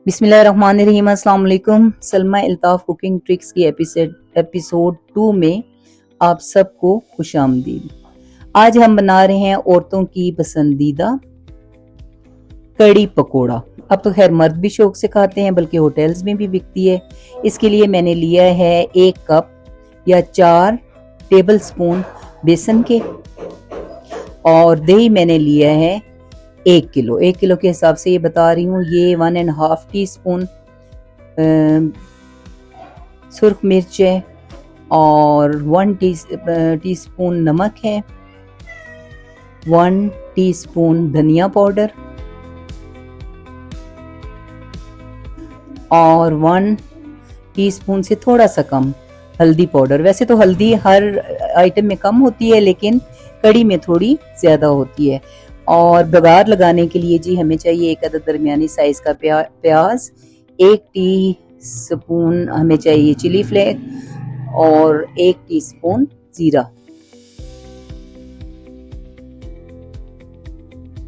बिस्मिल्लाहिर्रहमानिर्रहीम। अस्सलाम वालेकुम। सलमा अल्ताफ कुकिंग ट्रिक्स की एपिसोड 2 में आप सबको खुशामदीद। आज हम बना रहे हैं औरतों की पसंदीदा कड़ी पकोड़ा। अब तो खैर मर्द भी शौक से खाते हैं, बल्कि होटल्स में भी बिकती है। इसके लिए मैंने लिया है 1 कप या 4 टेबल स्पून बेसन के, और दही मैंने लिया है 1 किलो। 1 किलो के हिसाब से ये बता रही हूँ। ये 1.5 टीस्पून सुर्ख मिर्च है और 1 टीस्पून नमक है, 1 टीस्पून धनिया पाउडर और 1 टीस्पून से थोड़ा सा कम हल्दी पाउडर। वैसे तो हल्दी हर आइटम में कम होती है, लेकिन कड़ी में थोड़ी ज्यादा होती है। और बघार लगाने के लिए जी हमें चाहिए 1 अदद दरमियानी साइज का प्याज, 1 टीस्पून हमें चाहिए चिली फ्लेक्स और 1 टीस्पून जीरा।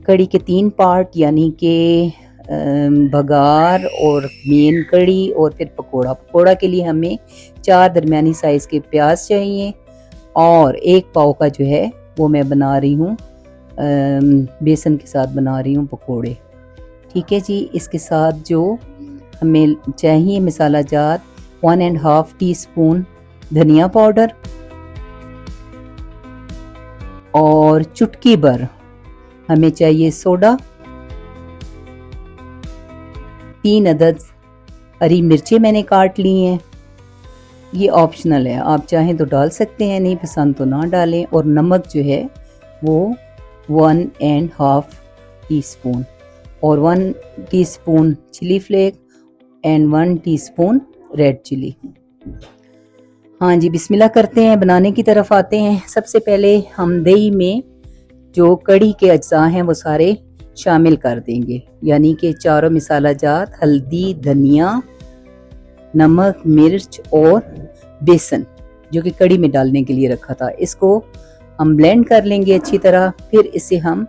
कड़ी के 3 पार्ट, यानी कि बघार और मेन कड़ी और फिर पकोड़ा। पकोड़ा के लिए हमें 4 दरमियानी साइज के प्याज चाहिए और 1 पाव का जो है वो मैं बना रही हूँ, बेसन के साथ बना रही हूँ पकोड़े। ठीक है जी। इसके साथ जो हमें चाहिए मसाला जात, 1.5 टीस्पून धनिया पाउडर और चुटकी भर हमें चाहिए सोडा, 3 अदद हरी मिर्चें मैंने काट ली हैं। ये ऑप्शनल है, आप चाहें तो डाल सकते हैं, नहीं पसंद तो ना डालें। और नमक जो है वो 1.5 टीस्पून और 1 teaspoon chili flakes and 1 teaspoon red chili. हाँ जी, बिस्मिल्लाह करते हैं, बनाने की तरफ आते हैं। सबसे पहले हम दही में जो कड़ी के अज्जा हैं वो सारे शामिल कर देंगे, यानी कि चारों मसाला जात, हल्दी, धनिया, नमक, मिर्च और बेसन, जो कि कड़ी में डालने के लिए रखा था। इसको हम ब्लेंड कर लेंगे अच्छी तरह। फिर इसे हम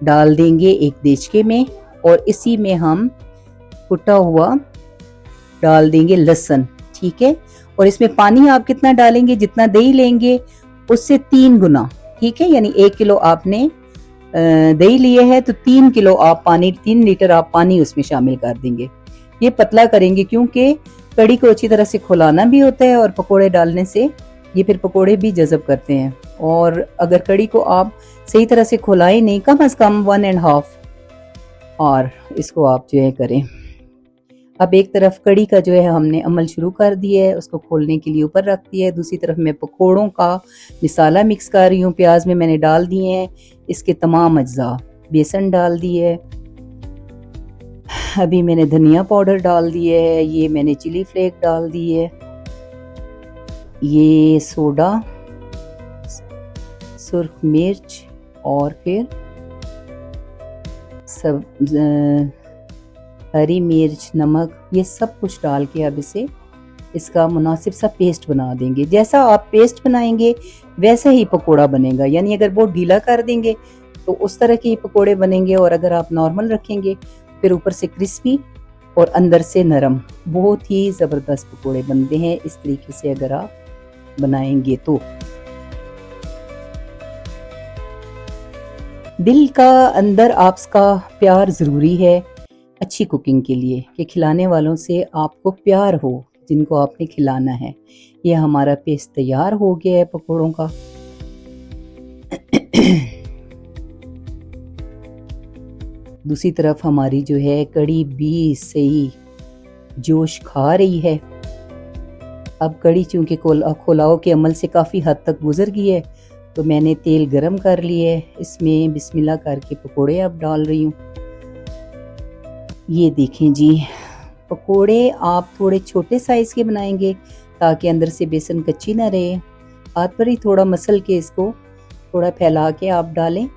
डाल देंगे एक देचके में, और इसी में हम कुटा हुआ डाल देंगे लहसुन। ठीक है। और इसमें पानी आप कितना डालेंगे, जितना दही लेंगे उससे 3 गुना। ठीक है। यानी 1 किलो आपने दही लिए है तो 3 किलो आप पानी, 3 लीटर आप पानी उसमें शामिल कर देंगे। ये पतला करेंगे क्योंकि कड़ी को अच्छी तरह से खुलाना भी होता है, और पकोड़े डालने से ये फिर पकोड़े भी जज़ब करते हैं। और अगर कड़ी को आप सही तरह से खुलाएं नहीं, कम से कम 1.5 और इसको आप जो है करें। अब एक तरफ कड़ी का जो है हमने अमल शुरू कर दिया है, उसको खोलने के लिए ऊपर रख दिया है। दूसरी तरफ मैं पकोड़ों का मसाला मिक्स कर रही हूँ। प्याज में मैंने डाल दिए हैं इसके तमाम अज्जा, बेसन डाल दिए है, अभी मैंने धनिया पाउडर डाल दिए है, ये मैंने चिली फ्लेक्स डाल दिए है, ये सोडा, सुर्ख मिर्च और फिर सब हरी मिर्च, नमक, ये सब कुछ डाल के अब इसका मुनासिब सा पेस्ट बना देंगे। जैसा आप पेस्ट बनाएंगे वैसा ही पकोड़ा बनेगा। यानी अगर बहुत ढीला कर देंगे तो उस तरह के पकोड़े बनेंगे, और अगर आप नॉर्मल रखेंगे फिर ऊपर से क्रिस्पी और अंदर से नरम, बहुत ही ज़बरदस्त पकोड़े बनते हैं इस तरीके से अगर आप बनाएंगे तो। दिल का अंदर आपका प्यार ज़रूरी है अच्छी कुकिंग के लिए, कि खिलाने वालों से आपको प्यार हो, जिनको आपने खिलाना है। ये हमारा पेस्ट तैयार हो गया है पकोड़ों का। दूसरी तरफ हमारी जो है कड़ी भी सही जोश खा रही है। अब कड़ी चूंकि खोलाओ के अमल से काफ़ी हद तक गुजर गई है, तो मैंने तेल गरम कर लिया है। इसमें बिस्मिल्लाह करके पकोड़े अब डाल रही हूँ। ये देखें जी, पकोड़े आप थोड़े छोटे साइज़ के बनाएंगे ताकि अंदर से बेसन कच्ची ना रहे। हाथ पर ही थोड़ा मसल के इसको थोड़ा फैला के आप डालें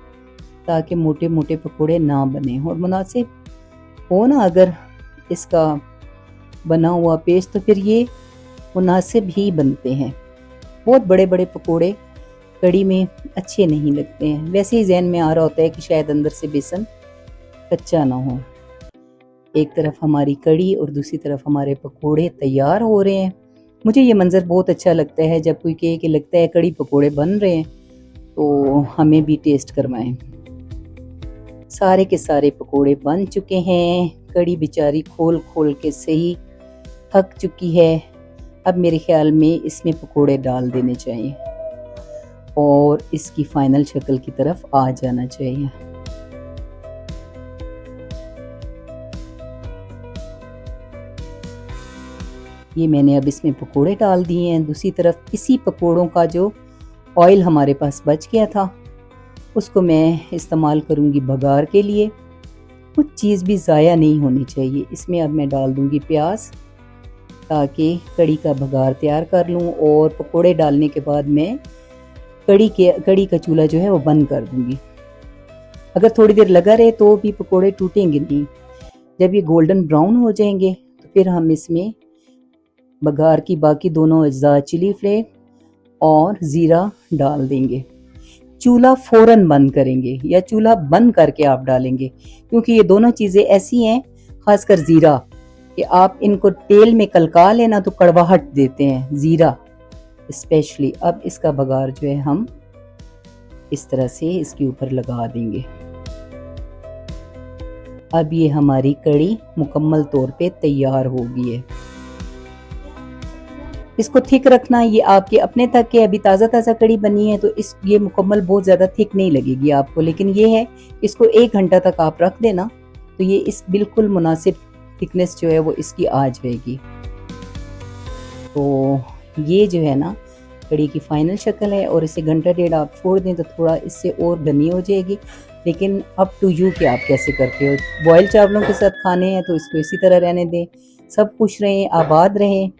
ताकि मोटे मोटे पकोड़े ना बने, और मुनासिब हो ना अगर इसका बना हुआ पेस्ट, तो फिर ये मुनासिब ही बनते हैं। बहुत बड़े बड़े पकोड़े कड़ी में अच्छे नहीं लगते हैं। वैसे ही जहन में आ रहा होता है कि शायद अंदर से बेसन कच्चा ना हो। एक तरफ हमारी कड़ी और दूसरी तरफ हमारे पकोड़े तैयार हो रहे हैं। मुझे ये मंज़र बहुत अच्छा लगता है जब कोई कहे कि लगता है कड़ी पकोड़े बन रहे हैं, तो हमें भी टेस्ट करवाएं। सारे के सारे पकोड़े बन चुके हैं। कड़ी बेचारी खोल खोल के सही थक चुकी है। अब मेरे ख्याल में इसमें पकोड़े डाल देने चाहिए और इसकी फाइनल शक्ल की तरफ आ जाना चाहिए। ये मैंने अब इसमें पकोड़े डाल दिए हैं। दूसरी तरफ इसी पकोड़ों का जो ऑयल हमारे पास बच गया था उसको मैं इस्तेमाल करूँगी बघार के लिए। कुछ चीज़ भी ज़ाया नहीं होनी चाहिए। इसमें अब मैं डाल दूँगी प्याज ताकि कड़ी का बघार तैयार कर लूँ, और पकोड़े डालने के बाद मैं कड़ी का चूल्हा जो है वो बंद कर दूँगी। अगर थोड़ी देर लगा रहे तो भी पकोड़े टूटेंगे नहीं। जब ये गोल्डन ब्राउन हो जाएंगे तो फिर हम इसमें बघार की बाकी दोनों अज्जा चिली फ्लेक्स और ज़ीरा डाल देंगे। चूल्हा फ़ौरन बंद करेंगे या चूल्हा बंद करके आप डालेंगे, क्योंकि ये दोनों चीज़ें ऐसी हैं, खासकर ज़ीरा, कि आप इनको तेल में कलका लेना तो कड़वाहट देते हैं, ज़ीरा स्पेशली। अब इसका बघार जो है हम इस तरह से इसके ऊपर लगा देंगे। अब ये हमारी कड़ी मुकम्मल तौर पे तैयार हो गई है। इसको थिक रखना ये आपके अपने तक के, अभी ताज़ा ताज़ा कड़ी बनी है तो ये मुकम्मल बहुत ज़्यादा थिक नहीं लगेगी आपको, लेकिन ये है इसको 1 घंटा तक आप रख देना तो ये इस बिल्कुल मुनासिब थिकनेस जो है वो इसकी आ जाएगी। तो ये जो है ना कड़ी की फाइनल शक्ल है, और इसे घंटा डेढ़ आप छोड़ दें तो थोड़ा इससे और घनी हो जाएगी। लेकिन अप टू यू कि आप कैसे करते हो। बॉयल चावलों के साथ खाने हैं तो इसको इसी तरह रहने दें। सब खुश रहें, आबाद रहें।